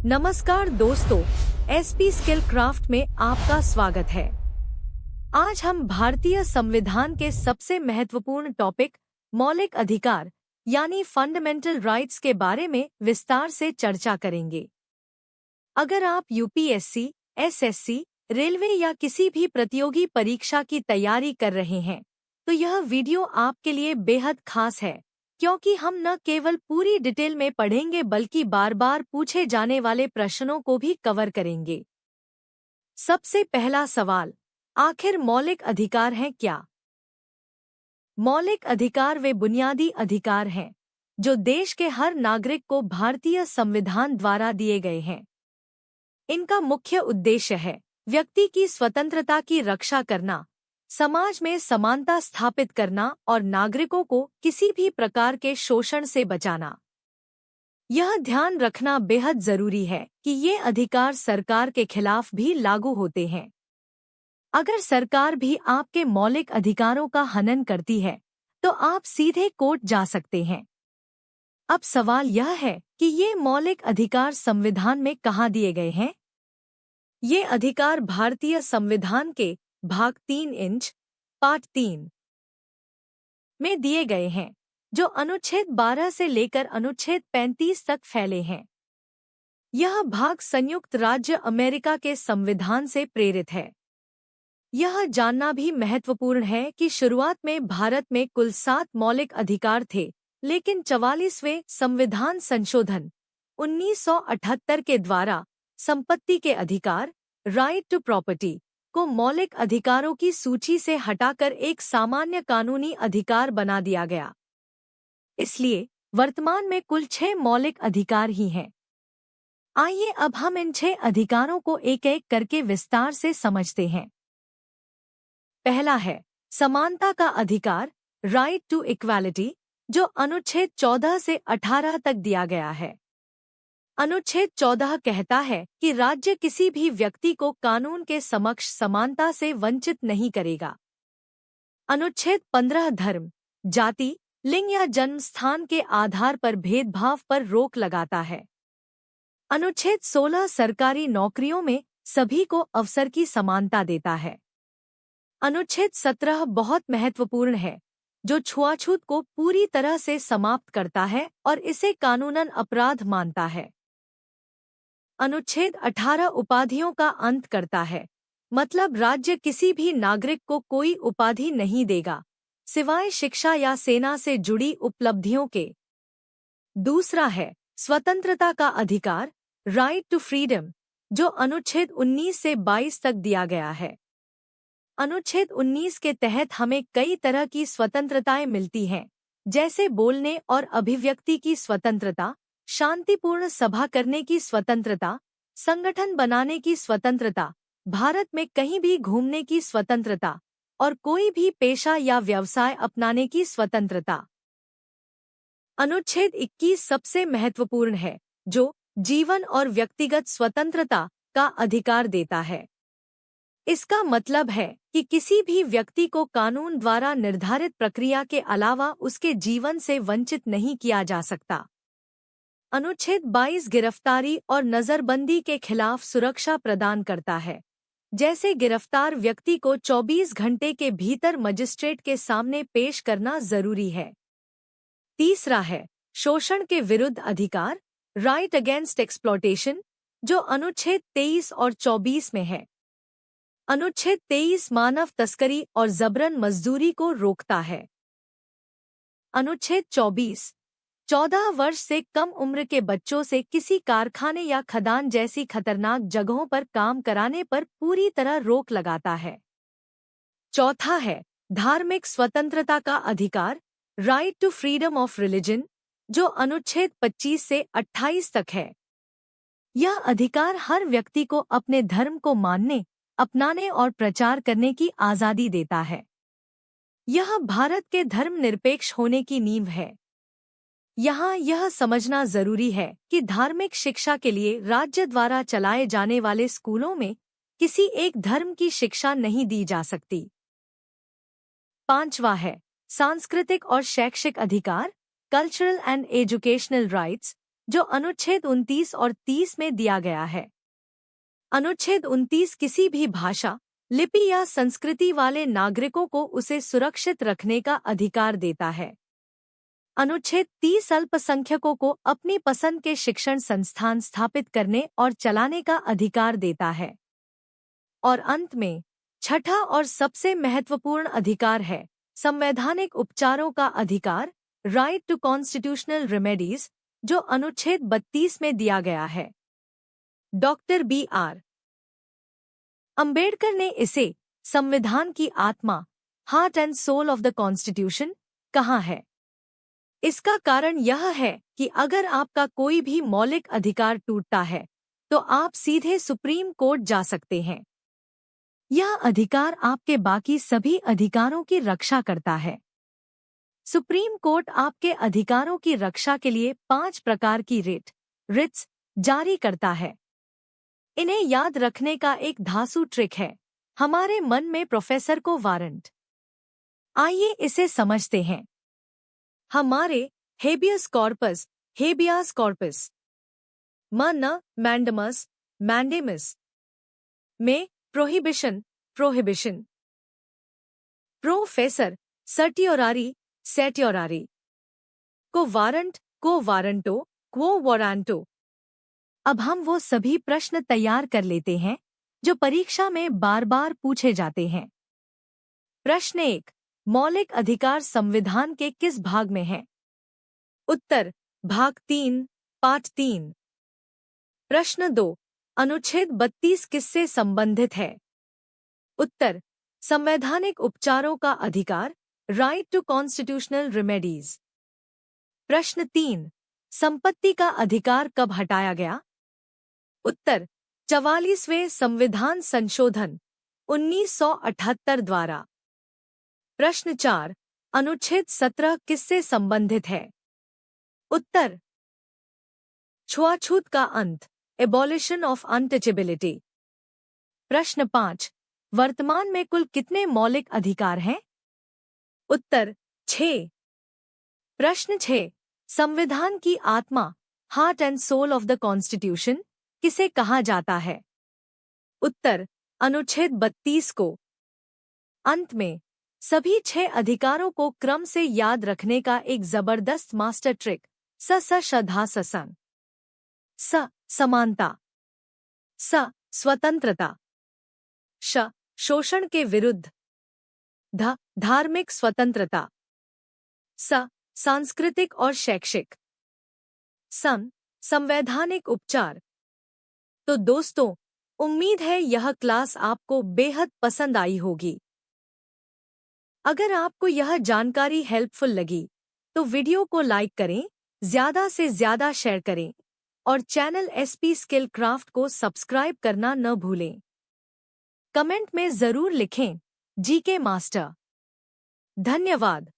नमस्कार दोस्तों, SP skill craft में आपका स्वागत है। आज हम भारतीय संविधान के सबसे महत्वपूर्ण टॉपिक मौलिक अधिकार यानी फंडामेंटल राइट्स के बारे में विस्तार से चर्चा करेंगे। अगर आप यूपीएससी, एसएससी, रेलवे या किसी भी प्रतियोगी परीक्षा की तैयारी कर रहे हैं, तो यह वीडियो आपके लिए बेहद खास है, क्योंकि हम न केवल पूरी डिटेल में पढ़ेंगे बल्कि बार बार पूछे जाने वाले प्रश्नों को भी कवर करेंगे। सबसे पहला सवाल, आखिर मौलिक अधिकार हैं क्या? मौलिक अधिकार वे बुनियादी अधिकार हैं जो देश के हर नागरिक को भारतीय संविधान द्वारा दिए गए हैं। इनका मुख्य उद्देश्य है व्यक्ति की स्वतंत्रता की रक्षा करना, समाज में समानता स्थापित करना और नागरिकों को किसी भी प्रकार के शोषण से बचाना। यह ध्यान रखना बेहद जरूरी है कि ये अधिकार सरकार के खिलाफ भी लागू होते हैं। अगर सरकार भी आपके मौलिक अधिकारों का हनन करती है, तो आप सीधे कोर्ट जा सकते हैं। अब सवाल यह है कि ये मौलिक अधिकार संविधान में कहाँ दिए गए हैं? ये अधिकार भारतीय संविधान के भाग 3 पार्ट 3 में दिए गए हैं, जो अनुच्छेद 12 से लेकर अनुच्छेद 35 तक फैले हैं। यह भाग संयुक्त राज्य अमेरिका के संविधान से प्रेरित है। यह जानना भी महत्वपूर्ण है कि शुरुआत में भारत में कुल 7 मौलिक अधिकार थे, लेकिन 44वें संविधान संशोधन 1978 के द्वारा संपत्ति के अधिकार, राइट टू प्रॉपर्टी, को मौलिक अधिकारों की सूची से हटाकर एक सामान्य कानूनी अधिकार बना दिया गया। इसलिए वर्तमान में कुल 6 मौलिक अधिकार ही हैं। आइए अब हम इन 6 अधिकारों को एक एक करके विस्तार से समझते हैं। पहला है समानता का अधिकार, राइट टू इक्वालिटी, जो अनुच्छेद 14 से 18 तक दिया गया है। अनुच्छेद 14 कहता है कि राज्य किसी भी व्यक्ति को कानून के समक्ष समानता से वंचित नहीं करेगा। अनुच्छेद 15 धर्म, जाति, लिंग या जन्म स्थान के आधार पर भेदभाव पर रोक लगाता है। अनुच्छेद 16 सरकारी नौकरियों में सभी को अवसर की समानता देता है। अनुच्छेद 17 बहुत महत्वपूर्ण है, जो छुआछूत को पूरी तरह से समाप्त करता है और इसे कानूनन अपराध मानता है। अनुच्छेद 18 उपाधियों का अंत करता है, मतलब राज्य किसी भी नागरिक को कोई उपाधि नहीं देगा, सिवाय शिक्षा या सेना से जुड़ी उपलब्धियों के। दूसरा है स्वतंत्रता का अधिकार, राइट टू फ्रीडम, जो अनुच्छेद 19 से 22 तक दिया गया है। अनुच्छेद 19 के तहत हमें कई तरह की स्वतंत्रताएं मिलती हैं, जैसे बोलने और अभिव्यक्ति की स्वतंत्रता, शांतिपूर्ण सभा करने की स्वतंत्रता, संगठन बनाने की स्वतंत्रता, भारत में कहीं भी घूमने की स्वतंत्रता और कोई भी पेशा या व्यवसाय अपनाने की स्वतंत्रता। अनुच्छेद 21 सबसे महत्वपूर्ण है, जो जीवन और व्यक्तिगत स्वतंत्रता का अधिकार देता है। इसका मतलब है कि किसी भी व्यक्ति को कानून द्वारा निर्धारित प्रक्रिया के अलावा उसके जीवन से वंचित नहीं किया जा सकता। अनुच्छेद 22 गिरफ्तारी और नजरबंदी के खिलाफ सुरक्षा प्रदान करता है, जैसे गिरफ्तार व्यक्ति को 24 घंटे के भीतर मजिस्ट्रेट के सामने पेश करना जरूरी है। तीसरा है शोषण के विरुद्ध अधिकार, राइट अगेंस्ट एक्सप्लॉयटेशन, जो अनुच्छेद 23 और 24 में है। अनुच्छेद 23 मानव तस्करी और जबरन मजदूरी को रोकता है। अनुच्छेद 24 14 वर्ष से कम उम्र के बच्चों से किसी कारखाने या खदान जैसी खतरनाक जगहों पर काम कराने पर पूरी तरह रोक लगाता है। चौथा है धार्मिक स्वतंत्रता का अधिकार, right to freedom of religion, जो अनुच्छेद 25 से 28 तक है। यह अधिकार हर व्यक्ति को अपने धर्म को मानने, अपनाने और प्रचार करने की आज़ादी देता है। यह भारत के धर्मनिरपेक्ष होने की नींव है। यहाँ यह समझना जरूरी है कि धार्मिक शिक्षा के लिए राज्य द्वारा चलाए जाने वाले स्कूलों में किसी एक धर्म की शिक्षा नहीं दी जा सकती। पांचवा है सांस्कृतिक और शैक्षिक अधिकार, कल्चरल एंड एजुकेशनल राइट्स, जो अनुच्छेद 29 और 30 में दिया गया है। अनुच्छेद 29 किसी भी भाषा, लिपि या संस्कृति वाले नागरिकों को उसे सुरक्षित रखने का अधिकार देता है। अनुच्छेद 30 अल्पसंख्यकों को अपनी पसंद के शिक्षण संस्थान स्थापित करने और चलाने का अधिकार देता है। और अंत में छठा और सबसे महत्वपूर्ण अधिकार है संवैधानिक उपचारों का अधिकार, राइट टू कॉन्स्टिट्यूशनल रेमेडीज, जो अनुच्छेद 32 में दिया गया है। Doctor B.R. अंबेडकर ने इसे संविधान की आत्मा, heart and soul of the constitution कहा है। इसका कारण यह है कि अगर आपका कोई भी मौलिक अधिकार टूटता है तो आप सीधे सुप्रीम कोर्ट जा सकते हैं। यह अधिकार आपके बाकी सभी अधिकारों की रक्षा करता है। सुप्रीम कोर्ट आपके अधिकारों की रक्षा के लिए 5 प्रकार की रिट्स जारी करता है। इन्हें याद रखने का एक धांसू ट्रिक है हमारे मन में प्रोफेसर को वारंट। आइए इसे समझते हैं। हमारे हेबियस कॉर्पस मैंडेमस में prohibition professor certiorari quo warranto quo warranto. अब हम वो सभी प्रश्न तैयार कर लेते हैं जो परीक्षा में बार बार पूछे जाते हैं। प्रश्न 1, मौलिक अधिकार संविधान के किस भाग में है? उत्तर, भाग 3, पाठ 3। प्रश्न 2, अनुच्छेद 32 किससे संबंधित है? उत्तर, संवैधानिक उपचारों का अधिकार, राइट टू कॉन्स्टिट्यूशनल रेमेडीज। प्रश्न 3, संपत्ति का अधिकार कब हटाया गया? उत्तर, 44वें संविधान संशोधन 1978 द्वारा। प्रश्न 4, अनुच्छेद 17 किससे संबंधित है? उत्तर, छुआछूत का अंत, एबॉलिशन ऑफ अनटचेबिलिटी। प्रश्न 5, वर्तमान में कुल कितने मौलिक अधिकार हैं? उत्तर, 6। प्रश्न 6, संविधान की आत्मा, heart and soul of the constitution किसे कहा जाता है? उत्तर, अनुच्छेद 32 को। अंत में सभी 6 अधिकारों को क्रम से याद रखने का एक जबरदस्त मास्टर ट्रिक, स समानता, स स्वतंत्रता, श शोषण के विरुद्ध, ध धार्मिक स्वतंत्रता, स सांस्कृतिक और शैक्षिक, सं संवैधानिक उपचार। तो दोस्तों, उम्मीद है यह क्लास आपको बेहद पसंद आई होगी। अगर आपको यह जानकारी हेल्पफुल लगी तो वीडियो को लाइक करें, ज्यादा से ज्यादा शेयर करें और चैनल SP स्किल क्राफ्ट को सब्सक्राइब करना न भूलें। कमेंट में जरूर लिखें, GK मास्टर। धन्यवाद।